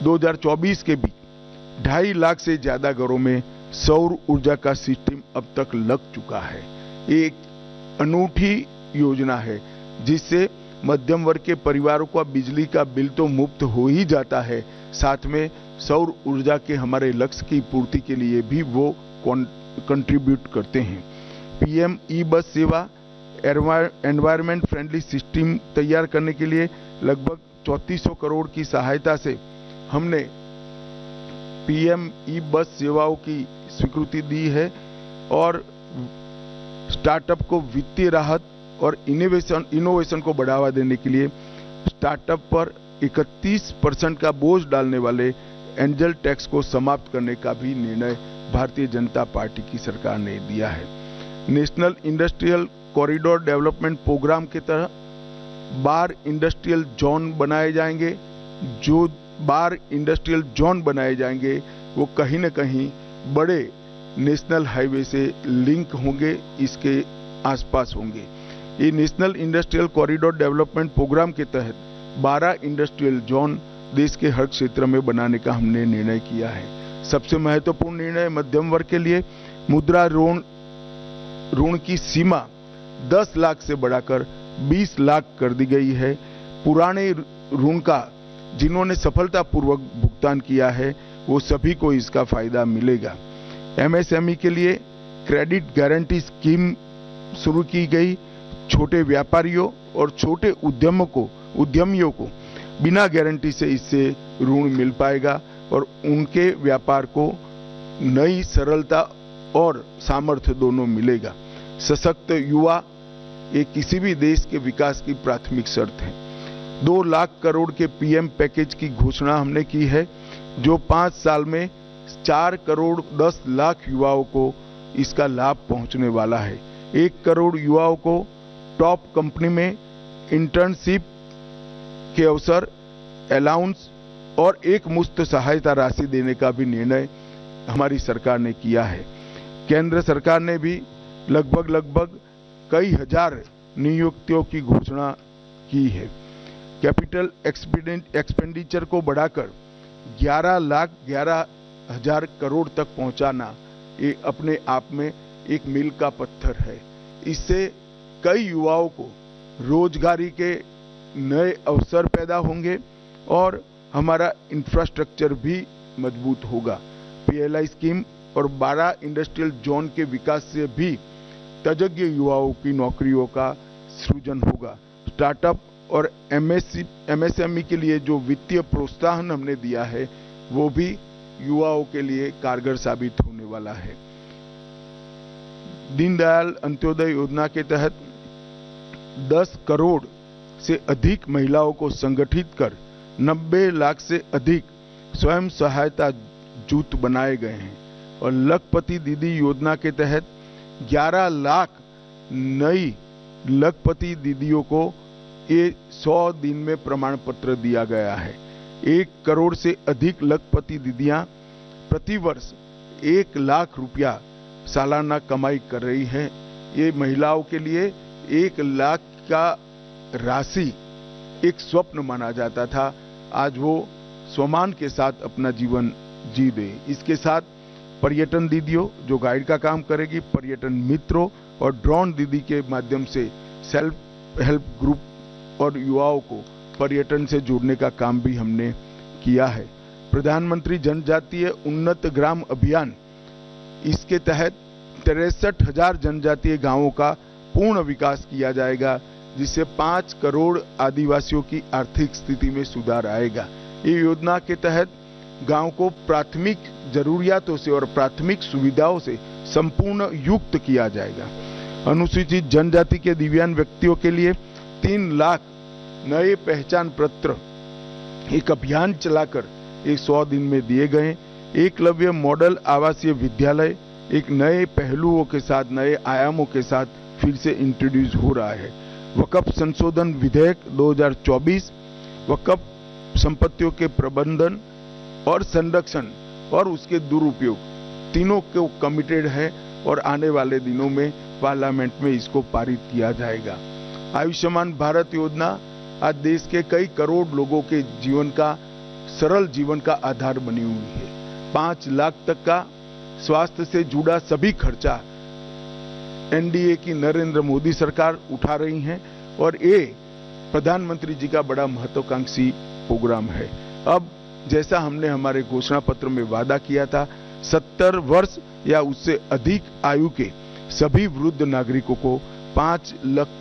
2024 के बीच 2.5 लाख से ज्यादा घरों में सौर ऊर्जा का सिस्टम अब तक लग चुका है। एक अनूठी योजना है जिससे मध्यम वर्ग के परिवारों का बिजली का बिल तो मुफ्त हो ही जाता है, साथ में सौर ऊर्जा के हमारे लक्ष्य की पूर्ति के लिए भी वो कंट्रीब्यूट करते हैं। पीएम ई बस सेवा एनवायरमेंट फ्रेंडली सिस्टम तैयार करने के लिए लगभग 3400 करोड़ की सहायता से हमने पीएम ई बस सेवाओं की स्वीकृति दी है और स्टार्टअप को वित्तीय राहत और इनोवेशन को बढ़ावा देने के लिए स्टार्टअप पर 31% का बोझ डालने वाले एंजल टैक्स को समाप्त करने का भी निर्णय भारतीय जनता पार्टी की सरकार ने दिया है। National industrial corridor development programme के तहत 12 इंडस्ट्रियल जोन बनाए जाएंगे। जो 12 इंडस्ट्रियल जोन बनाए जाएंगे वो कहीं न कहीं बड़े नेशनल हाईवे से लिंक होंगे, इसके आसपास होंगे। ये national industrial corridor development programme के तहत 12 इंडस्ट्रियल जोन देश के हर क्षेत्र में बनाने का हमने निर्णय किया है। सबसे महत्वपूर्ण निर्णय मध्यम वर्ग के लिए मुद्रा ऋण की सीमा 10 लाख से बढ़ाकर 20 लाख कर दी गई है। पुराने ऋण का जिन्होंने सफलतापूर्वक भुगतान किया है वो सभी को इसका फायदा मिलेगा। एमएसएमई के लिए क्रेडिट गारंटी स्कीम शुरू की गई। छोटे व्यापारियों और छोटे उद्यमियों को बिना गारंटी से इससे ऋण मिल पाएगा और उनके व्यापार को नई सरलता और सामर्थ्य दोनों मिलेगा। सशक्त युवा ये किसी भी देश के विकास की प्राथमिक शर्त है। 2 लाख करोड़ के पीएम पैकेज की घोषणा हमने की है जो 5 साल में 4 करोड़ 10 लाख युवाओं को इसका लाभ पहुंचने वाला है। 1 करोड़ युवाओं को टॉप कंपनी में इंटर्नशिप के अवसर, अलाउंस और एक मुफ्त सहायता राशि देने का भी निर्णय हमारी सरकार ने किया है। केंद्र सरकार ने भी लगभग कई हजार नियुक्तियों की घोषणा की है। कैपिटल एक्सपेंडिचर को बढ़ाकर 11,11,000 करोड़ तक पहुंचाना ये अपने आप में एक मील का पत्थर है। इससे कई युवाओं को रोजगारी के नए अवसर पैदा होंगे और हमारा इंफ्रास्ट्रक्चर भी मजबूत होगा। पीएलआई स्कीम और 12 इंडस्ट्रियल जोन के विकास से भी तजज्ञ युवाओं की नौकरियों का सृजन होगा। स्टार्टअप और एमएसएमई के लिए जो वित्तीय प्रोत्साहन हमने दिया है वो भी युवाओं के लिए कारगर साबित होने वाला है। दीनदयाल अंत्योदय योजना के तहत 10 करोड़ से अधिक महिलाओं को संगठित कर 90 लाख से अधिक स्वयं सहायता जूथ बनाए गए हैं और लखपति दीदी योजना के तहत 11 लाख नई लखपति दीदियों को ये 100 दिन में प्रमाण पत्र दिया गया है। 1 करोड़ से अधिक लखपति दीदियां प्रतिवर्ष 1 लाख रुपया सालाना कमाई कर रही है। ये महिलाओं के लिए 1 लाख का राशि एक स्वप्न माना जाता था, आज वो सम्मान के साथ अपना जीवन जी दे। इसके साथ पर्यटन दीदियों जो गाइड का काम करेगी, पर्यटन मित्रों और ड्रोन दीदी के माध्यम से सेल्फ हेल्प ग्रुप और युवाओं को पर्यटन से जोड़ने का काम भी हमने किया है। प्रधानमंत्री जनजातीय उन्नत ग्राम अभियान, इसके तहत 63,000 जनजातीय गांवों का पूर्ण विकास किया जाएगा जिससे 5 करोड़ आदिवासियों की आर्थिक स्थिति में सुधार आएगा। ये योजना के तहत गांव को प्राथमिक जरूरियातों से और प्राथमिक सुविधाओं से संपूर्ण युक्त किया जाएगा। अनुसूचित जनजाति के दिव्यांग व्यक्तियों के लिए 3 लाख नए पहचान पत्र एक अभियान चलाकर 100 दिन में दिए गए। एकलव्य मॉडल आवासीय विद्यालय एक नए पहलुओं के साथ, नए आयामों के साथ फिर से इंट्रोड्यूस हो रहा है। वक्फ संशोधन विधेयक 2024 वक्फ संपत्तियों के प्रबंधन और संरक्षण और उसके दुरुपयोग तीनों को कमिटेड है और आने वाले दिनों में पार्लियामेंट में इसको पारित किया जाएगा। आयुष्मान भारत योजना आज देश के कई करोड़ लोगों के जीवन का सरल जीवन का आधार बनी हुई है। 5 लाख तक का स्वास्थ्य से जुड़ा सभी खर्चा एनडीए की नरेंद्र मोदी सरकार उठा रही है और ये प्रधानमंत्री जी का बड़ा महत्वाकांक्षी प्रोग्राम है। अब जैसा हमने हमारे घोषणा पत्र में वादा किया था, 70 वर्ष या उससे अधिक आयु के सभी वृद्ध नागरिकों को 5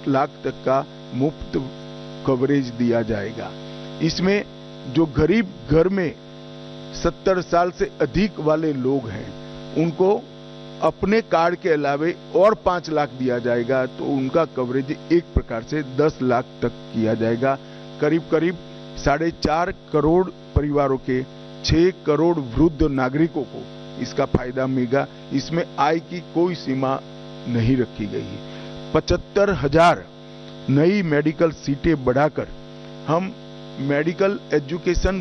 लाख तक का मुफ्त कवरेज दिया जाएगा। इसमें जो गरीब घर में 70 साल से अधिक वाले लोग हैं उनको अपने कार्ड के अलावे और 5 लाख दिया जाएगा, तो उनका कवरेज एक प्रकार से 10 लाख तक किया जाएगा। करीब करीब 4.5 करोड़ परिवारों के 6 करोड़ वृद्ध नागरिकों को इसका फायदा मिलेगा। इसमें आय की कोई सीमा नहीं रखी गई है। 75,000 नई मेडिकल सीटें बढ़ाकर हम मेडिकल एजुकेशन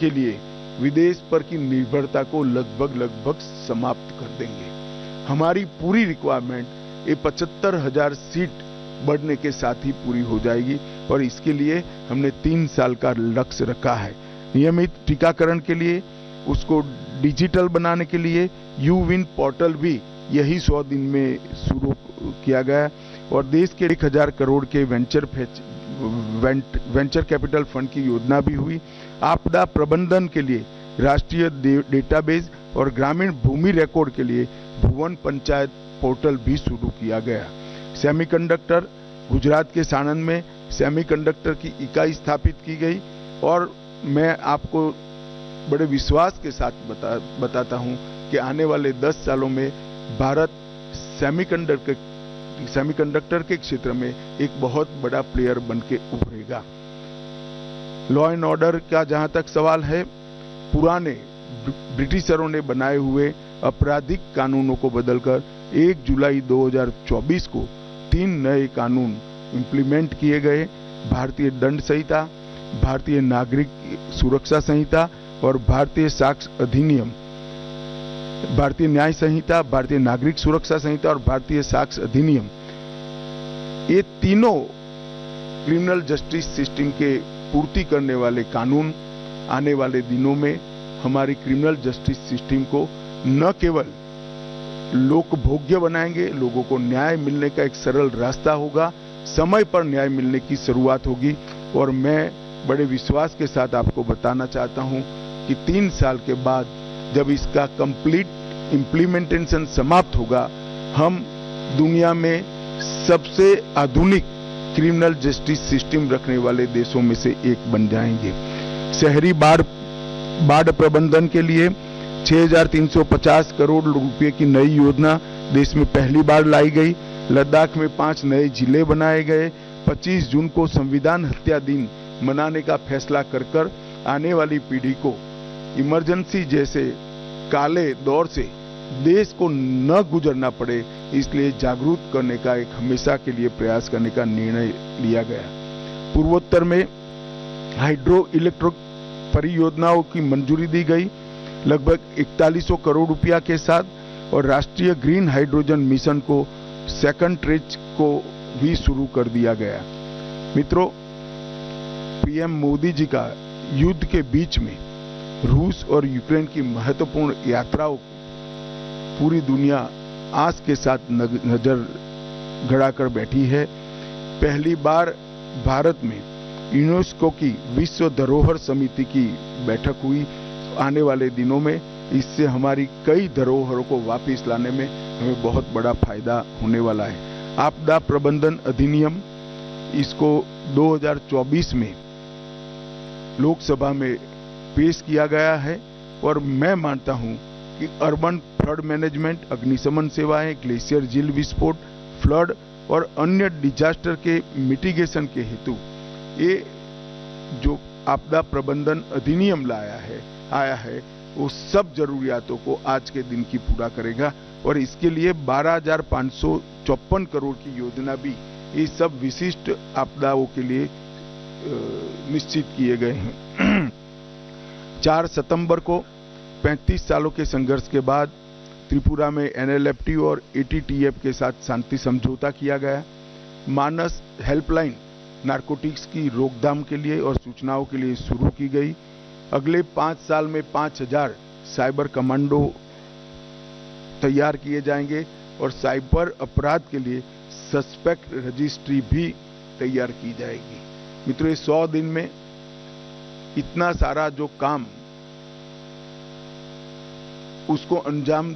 के लिए विदेश पर की निर्भरता को लगभग समाप्त कर देंगे। हमारी पूरी रिक्वायरमेंट ये 75,000 सीट बढ़ने के साथ ही पूरी हो जाएगी और इसके लिए हमने 3 साल का लक्ष्य रखा है। नियमित टीकाकरण के लिए, उसको डिजिटल बनाने के लिए यूविन पोर्टल भी यही 100 दिन में शुरू किया गया और देश के 1,000 करोड़ के वेंचर कैपिटल फंड की योजना भी हुई। आपदा प्रबंधन के लिए राष्ट्रीय डेटाबेस और ग्रामीण भूमि रिकॉर्ड के लिए भुवन पंचायत पोर्टल भी शुरू किया गया। सेमीकंडक्टर, गुजरात के साणंद में सेमीकंडक्टर की इकाई स्थापित की गई और मैं आपको बड़े विश्वास के साथ बताता हूं कि आने वाले 10 सालों में भारत सेमीकंडक्टर के क्षेत्र में एक बहुत बड़ा प्लेयर बनके उभरेगा। लॉ एंड ऑर्डर का जहां तक सवाल है, पुराने ब्रिटिशरों ने बनाए हुए आपराधिक कानूनों को बदलकर 1 जुलाई 2024 को 3 नए कानून इंप्लीमेंट किए गए। भारतीय दंड संहिता, भारतीय नागरिक सुरक्षा संहिता और भारतीय साक्ष्य अधिनियम, भारतीय न्याय संहिता, भारतीय नागरिक सुरक्षा संहिता और भारतीय साक्ष्य अधिनियम, ये तीनों क्रिमिनल जस्टिस सिस्टम के पूर्ति करने वाले कानून आने वाले दिनों में हमारी क्रिमिनल जस्टिस सिस्टम को न केवल लोकभोग्य बनाएंगे, लोगों को न्याय मिलने का एक सरल रास्ता होगा, समय पर न्याय मिलने की शुरुआत होगी। और मैं बड़े विश्वास के साथ आपको बताना चाहता हूं कि 3 साल के बाद जब इसका कंप्लीट इम्प्लीमेंटेशन समाप्त होगा, हम दुनिया में सबसे आधुनिक क्रिमिनल जस्टिस सिस्टम रखने वाले देशों में से एक बन जाएंगे। शहरी बाढ़ प्रबंधन के लिए 6,350 करोड़ रुपए की नई योजना देश में पहली बार लाई गई। लद्दाख में 5 नए जिले बनाए गए। 25 जून को संविधान हत्या दिन मनाने का फैसला कर आने वाली पीढ़ी को इमरजेंसी जैसे काले दौर से देश को न गुजरना पड़े, इसलिए जागरूक करने का एक हमेशा के लिए प्रयास करने का निर्णय लिया गया। पूर्वोत्तर में हाइड्रो इलेक्ट्रिक परियोजनाओं की मंजूरी दी गई लगभग 4100 करोड़ रुपया के साथ, और राष्ट्रीय ग्रीन हाइड्रोजन मिशन को सेकंड ट्रेच को भी शुरू कर दिया गया। मित्रों, पीएम मोदी जी का युद्ध के बीच में रूस और यूक्रेन की महत्वपूर्ण यात्राओं को पूरी दुनिया आस के साथ नजर गड़ाकर बैठी है। पहली बार भारत में यूनेस्को की विश्व धरोहर समिति की बैठक हुई। आने वाले दिनों में इससे हमारी कई धरोहरों को वापस लाने में हमें बहुत बड़ा फायदा होने वाला है। आपदा प्रबंधन अधिनियम, इसको 2024 में लोकसभा में पेश किया गया है और मैं मानता हूं कि अर्बन फ्लड मैनेजमेंट, अग्निशमन सेवाएं, ग्लेशियर झील विस्फोट, फ्लड और अन्य डिजास्टर के मिटिगेशन के हेतु ये जो आपदा प्रबंधन अधिनियम आया है वो सब जरूरियातों को आज के दिन की पूरा करेगा और इसके लिए 12,554 करोड़ की योजना भी ये सब विशिष्ट आपदाओं के लिए निश्चित किए गए हैं। 4 सितंबर को 35 सालों के संघर्ष के बाद त्रिपुरा में NLFT और ATTF के साथ शांति समझौता किया गया। मानस हेल्पलाइन नारकोटिक्स की रोकथाम के लिए और सूचनाओं के लिए शुरू की गई। अगले 5 साल में 5000 साइबर कमांडो तैयार किए जाएंगे और साइबर अपराध के लिए सस्पेक्ट रजिस्ट्री भी तैयार की जाएगी। मित्रों, 100 दिन में इतना सारा जो काम उसको अंजाम